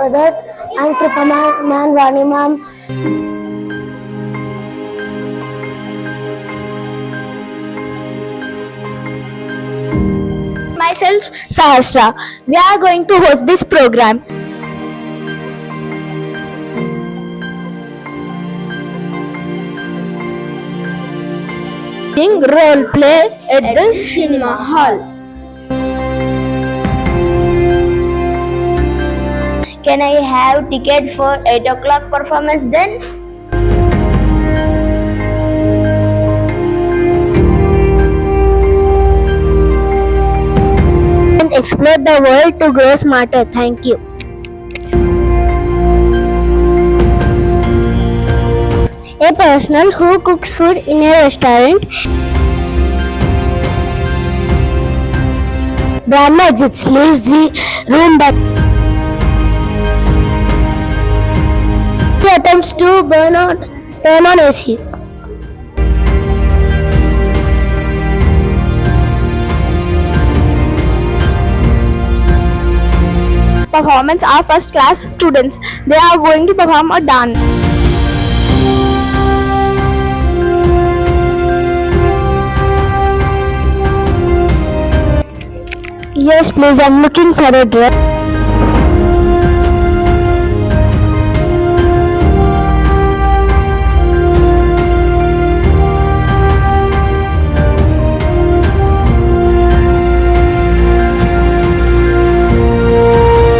for that. And Kripa ma'am, Vani ma'am. Myself, Sahasra. We are going to host this program. Role play at the cinema hall. Can I have tickets for 8 o'clock performance then? And explore the world to grow smarter. Thank you. A person who cooks food in a restaurant. Brahma exits, leaves the room, but he attempts to turn on AC. Performance are first class students. They are going to perform a dance. Yes, please, I'm looking for a dress.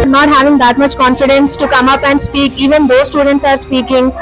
Not having that much confidence to come up and speak, even though students are speaking.